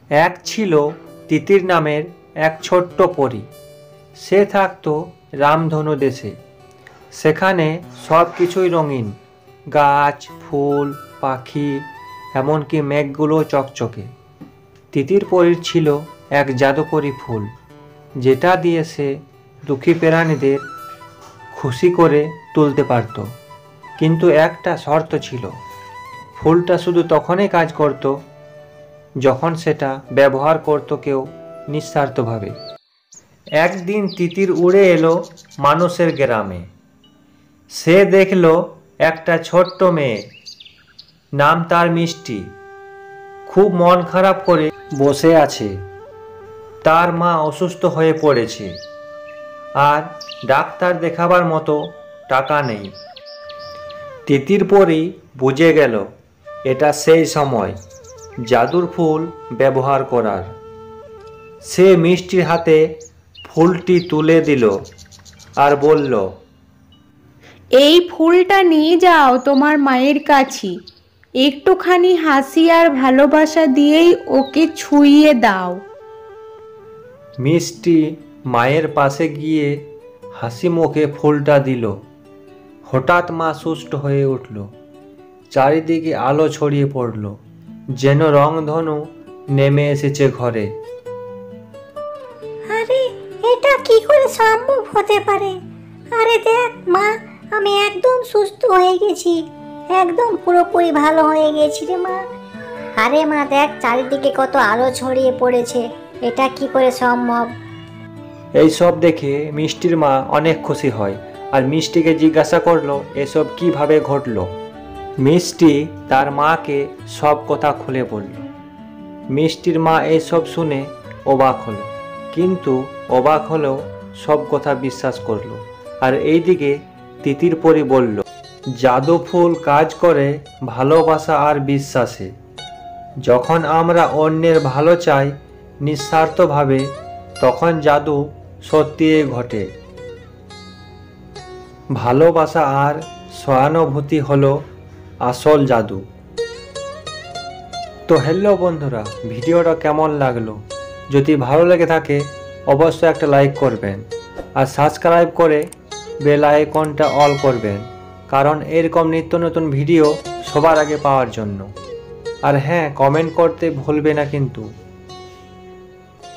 এক ছিল তিতির নামের এক ছোট্ট পরী। সে থাকতো রামধনু দেশে। সেখানে সব কিছুই রঙিন, গাছ, ফুল, পাখি, এমনকি মেঘগুলো চকচকে। তিতির পরীর ছিল এক জাদুকরি ফুল, যেটা দিয়ে সে দুঃখী প্রাণীদের খুশি করে তুলতে পারত। কিন্তু একটা শর্ত ছিল, ফুলটা শুধু তখনই কাজ করত যখন সেটা ব্যবহার করত কেউ নিঃস্বার্থভাবে। একদিন তিতির উড়ে এলো মানুষের গ্রামে। সে দেখল একটা ছোট্ট মেয়ে, নাম তার মিষ্টি, খুব মন খারাপ করে বসে আছে। তার মা অসুস্থ হয়ে পড়েছে আর ডাক্তার দেখাবার মতো টাকা নেই। তিতির পরী বুঝে গেল এটা সেই সময় জাদুর ফুল ব্যবহার করার। সে মিষ্টির হাতে ফুলটি তুলে দিল আর বলল, এই ফুলটা নিয়ে যাও তোমার মায়ের কাছে, একটুখানি হাসি আর ভালোবাসা দিয়েই ওকে ছুঁয়ে দাও। মিষ্টি মায়ের পাশে গিয়ে হাসি মুখে ফুলটা দিল। হঠাৎ মা সুস্থ হয়ে উঠল। চারিদিকে আলো ছড়িয়ে পড়ল, যেন রংধনু নেমে এসেছে ঘরে। আরে এটা কি করে সম্ভব হতে পারে? আরে দেখ মা, আমি একদম সুস্থ হয়ে গেছি, একদম পুরোপুরি ভালো হয়ে গেছি রে মা। আরে মা দেখ, চারিদিকে কত আলো ছড়িয়ে পড়েছে, এটা কি করে সম্ভব? এই সব দেখে মিষ্টির মা অনেক খুশি হয় আর মিষ্টিকে জিজ্ঞাসা করলো এসব কিভাবে ঘটলো। মিষ্টি তার মাকে সব কথা খুলে বলল। মিষ্টির মা এইসব শুনে অবাক হলো, কিন্তু অবাক হলেও সব কথা বিশ্বাস করলো। আর এইদিকে তিতির পরী বলল, জাদু ফুল কাজ করে ভালোবাসা আর বিশ্বাসে। যখন আমরা অন্যের ভালো চাই নিঃস্বার্থভাবে, তখন জাদু সত্যিই ঘটে। ভালোবাসা আর সহানুভূতি হলো আসল জাদু। তো হ্যালো বন্ধুরা, ভিডিওটা কেমন লাগলো? যদি ভালো লেগে থাকে অবশ্যই একটা লাইক করবেন আর সাবস্ক্রাইব করে বেল আইকনটা অল করবেন, কারণ এরকম নিত্য নতুন ভিডিও সবার আগে পাওয়ার জন্য। আর হ্যাঁ, কমেন্ট করতে ভুলবে না কিন্তু।